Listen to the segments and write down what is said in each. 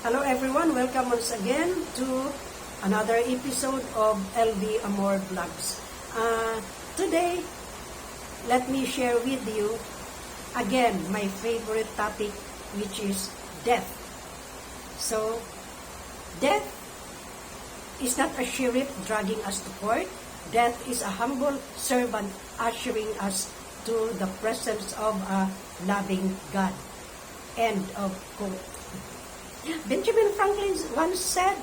Hello everyone, welcome once again to another episode of LV Amor Vlogs. Today, let me share with you again my favorite topic, which is death. So, death is not a sheriff dragging us to court. Death is a humble servant ushering us to the presence of a loving God. End of quote. Benjamin Franklin once said,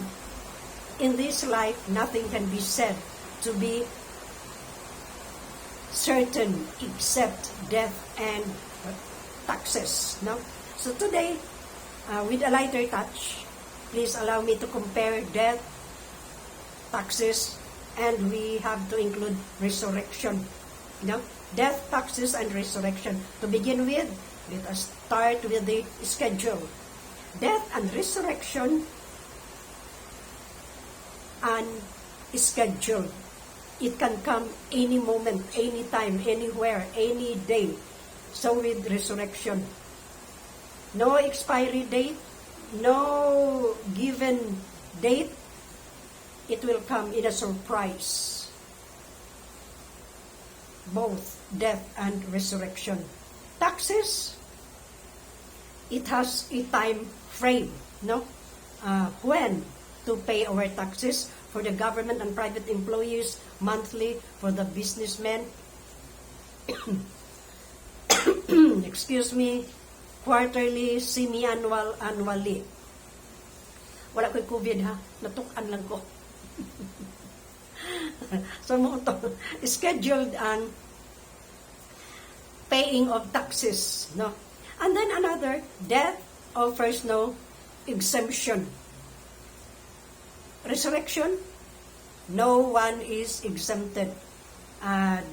"In this life, nothing can be said to be certain except death and taxes." No? So today, with a lighter touch, please allow me to compare death, taxes, and we have to include resurrection. No? Death, taxes, and resurrection. To begin with, let us start with the schedule. Death and resurrection unscheduled. It can come any moment, any time, anywhere, any day. So with resurrection, no expiry date, no given date. It will come in a surprise. Both death and resurrection. Taxes, it has a time frame, no? When to pay our taxes for the government and private employees, monthly for the businessmen, excuse me, quarterly, semi-annual, annually. Wala ko'y COVID ha, natukan lang ko. So mo ito, scheduled ang paying of taxes, no? And then another, death offers no exemption. Resurrection, no one is exempted.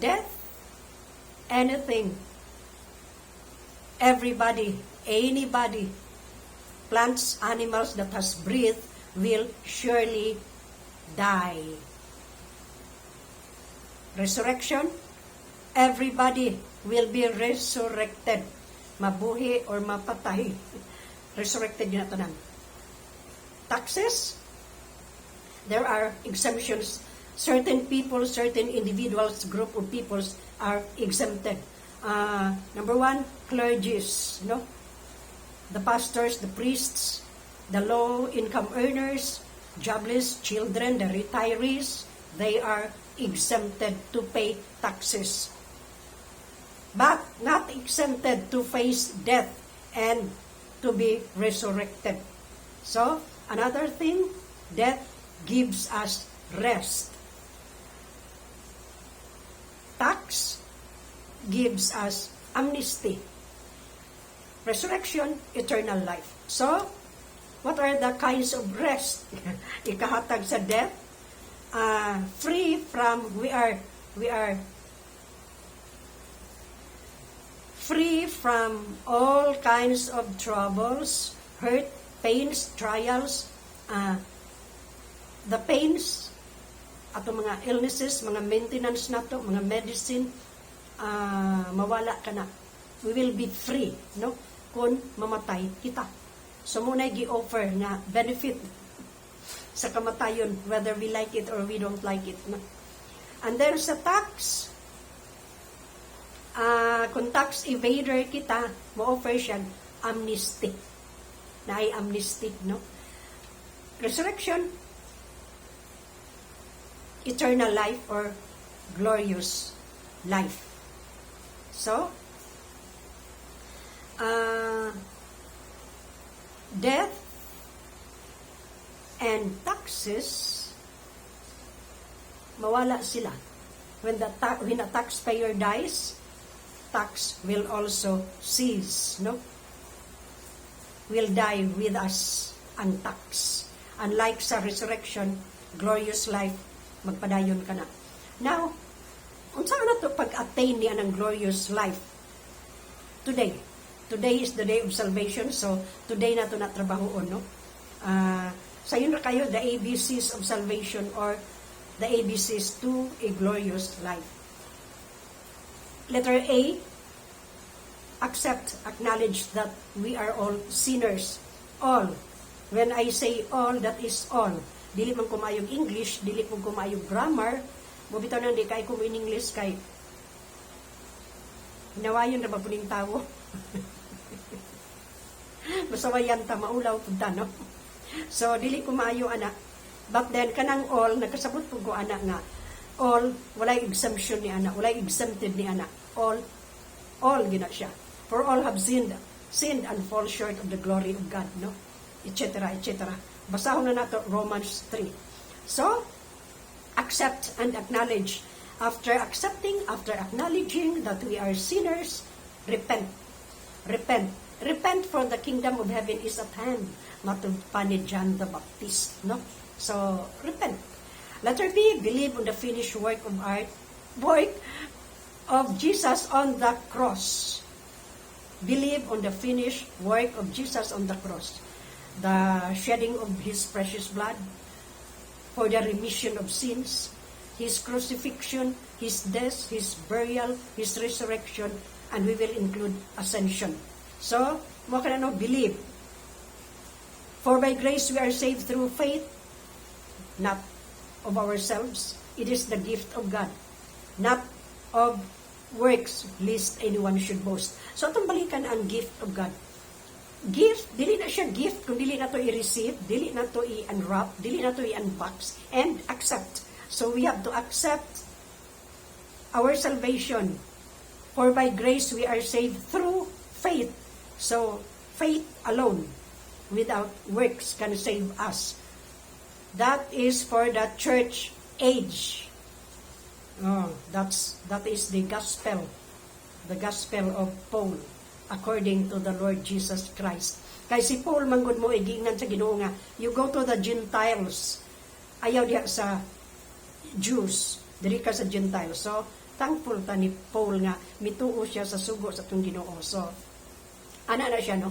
Death, anything, everybody, anybody, plants, animals that has breathed will surely die. Resurrection, everybody will be resurrected. Mabuhi or mapatay. Resurrected yun na tanan. Taxes, there are exemptions. Certain people, certain individuals, group of peoples are exempted. Number one, clergies, no? The pastors, the priests, the low income earners, jobless, children, the retirees, they are exempted to pay taxes. But not exempted to face death and to be resurrected. So, another thing, death gives us rest. Tax gives us amnesty. Resurrection, eternal life. So, what are the kinds of rest? Ikahatag sa death, free from, we are free from all kinds of troubles, hurt, pains, trials, the pains, ato mga illnesses, mga maintenance nato, mga medicine, mawala ka na. We will be free, no? Kung mamatay kita. So muna gi-offer na benefit sa kamatayon, whether we like it or we don't like it, no? And then sa tax, kung tax evader kita, mo-offer siya amnesty. Na ay amnesty, no? Resurrection, eternal life or glorious life. So, death and taxes, mawala sila. When a taxpayer dies, tax will also cease, no? Will die with us ang tax. Unlike sa resurrection, glorious life, magpadayon ka na. Now, unsa na to pag-attain niya ng glorious life? Today. Today is the day of salvation, so today na to natrabahoon, no? Sayon na kayo, the ABCs of salvation or the ABCs to a glorious life. Letter A, accept, acknowledge that we are all sinners. All. When I say all, that is all. Dili man kumayog English, dili man kumayog grammar, mobitaw nang di kay ko in English kay hinawayon na ba puning tao? Masawayan ta, maulaw punta, no? So, dili ko maayo, anak. But then, kanang all, nagkasabot po ko, anak, nga, all, walay exemption ni anak, walay exempted ni anak. All gina siya. For all have sinned and fall short of the glory of God, no? Etc., etc. Basahon na nato, Romans 3. So, accept and acknowledge. After accepting, after acknowledging that we are sinners, repent. Repent. Repent, for the kingdom of heaven is at hand. Matugpa ni John the Baptist, no? So, repent. Letter B, believe on the finished work of Jesus on the cross. Believe on the finished work of Jesus on the cross. The shedding of His precious blood for the remission of sins, His crucifixion, His death, His burial, His resurrection, and we will include ascension. So, mo ka na believe. For by grace we are saved through faith, not of ourselves. It is the gift of God, not of works, lest anyone should boast. So, itong balikan ang gift of God. Gift, dili na siya gift kung dili na to i-receive, dili na to i-unwrap, dili na to i-unbox, and accept. So, we have to accept our salvation. For by grace we are saved through faith. So, faith alone, without works, can save us. That is for the church age. Oh, that is the gospel of Paul, according to the Lord Jesus Christ. Kay si Paul, manggod mo, igingnan sa Ginoo nga, you go to the Gentiles, ayaw diha sa Jews, diri ka sa Gentiles. So, thankful ta ni Paul nga, mituo siya sa sugo sa itong Ginoo. So, ana na siya, no?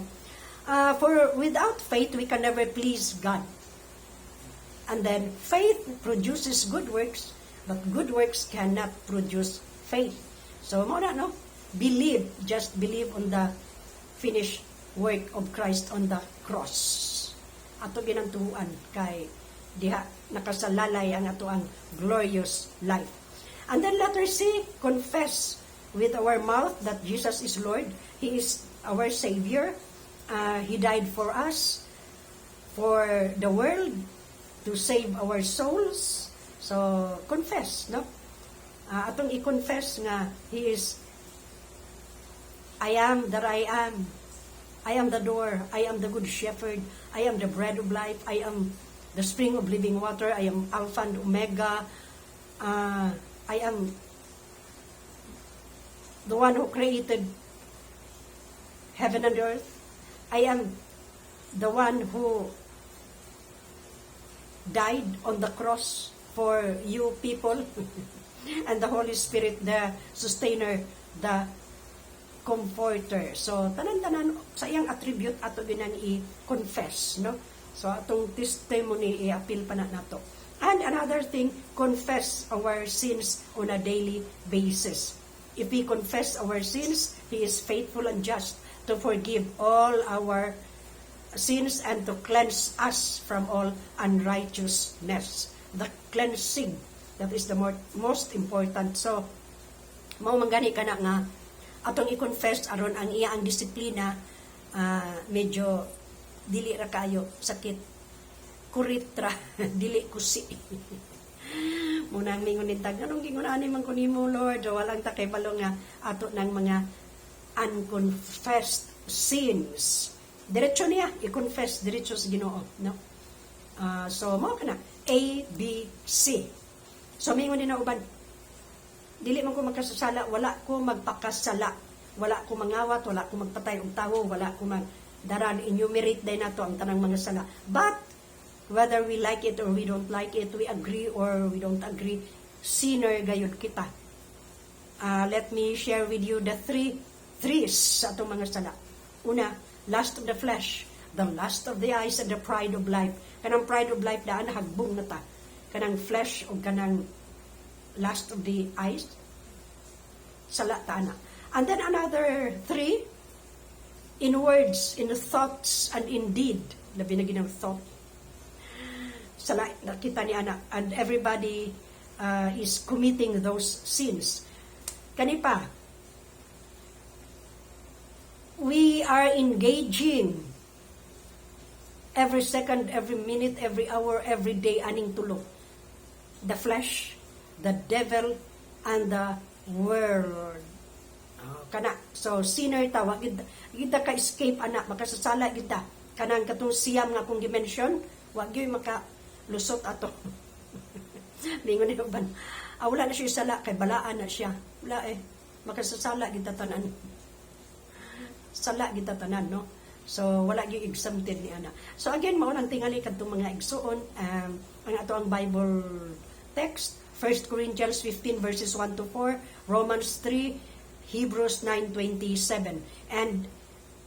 For without faith, we can never please God. And then, faith produces good works, but good works cannot produce faith. So, mo na, no? Believe, just believe on the finished work of Christ on the cross. Ato ginantuan kay diha nakasalalay ang ato ang glorious life. And then letter C, confess with our mouth that Jesus is Lord. He is our Savior. He died for us, for the world, to save our souls. So, confess, no? Atong i-confess nga, He is, I am that I am. I am the door. I am the good shepherd. I am the bread of life. I am the spring of living water. I am Alpha and Omega. I am the one who created heaven and earth. I am the one who died on the cross for you people. And the Holy Spirit, the sustainer, the comforter. So, tanan-tanan sa iyang attribute ato binan i-confess, no? So, atong testimony i-appeal pa na nato. And another thing, confess our sins on a daily basis. If we confess our sins, He is faithful and just to forgive all our sins and to cleanse us from all unrighteousness. The cleansing, that is the most important. So, mao manggani ka na nga, atong i-confess aron ang iya ang disiplina medyo dili ra kayo sakit kuritra dili kusi munang mingon nitag anong gingunani man kunimo Lord o walang ta kay balo nga ato ng mga unconfessed sins diretso niya i-confess diretso sa Ginoo, no? So mo kana A, B, C. So mingon din na uban, dili man ko magkasala, wala ko magpakasala, wala ko mangawat, wala ko magpatay og tawo, wala ko magdaran, enumerate din nato ang tanang mga sala. But whether we like it or we don't like it, we agree or we don't agree, sinner gayud kita. Let me share with you the threes sa atong mga sala. Una, lust of the flesh, the lust of the eyes, and the pride of life. Kanang pride of life daan hagbong na ta. Kanang flesh o kanang lust of the eyes, sala taana. And then another three, in words, in thoughts, and in deed. labi na ginang thought. Sala, nakita ni anak, and everybody is committing those sins. Kani pa, we are engaging every second, every minute, every hour, every day, aning tulo. The flesh, the devil, and the world. Kana. So, sinner ta, wag kita ka-escape, anak, makasasala kita. Kanang katong siyam nga kong dimension, wag yun makalusot ato. Lingon niyo ba? Wala na siya sala, kay balaan na siya. Wala makasasala kita tanan. Sala kita tanan, no? So, wala yung exempted ni ana. So, again, maunang tingali kadtong mga igsuon, ang ato ang Bible text, 1 Corinthians 15 verses 1 to 4, Romans 3, Hebrews 9:27. And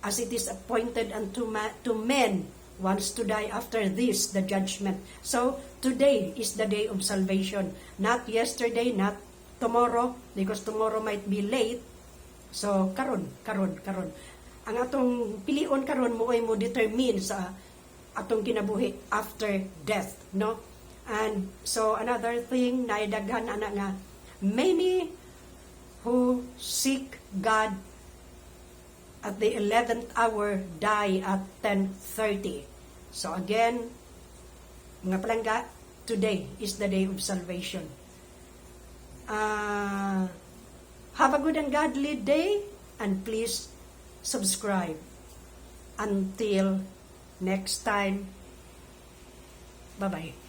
as it is appointed unto men once to die, after this the judgment. So, today is the day of salvation. Not yesterday, not tomorrow, because tomorrow might be late. So, karon. Ang atong pilion karon mo ay mo determine sa atong kinabuhi after death, no? And so another thing na idaghan ana nga, many who seek God at the 11th hour die at 10:30. So again, mga palangga, today is the day of salvation. Have a good and godly day, and please subscribe. Until next time, bye-bye.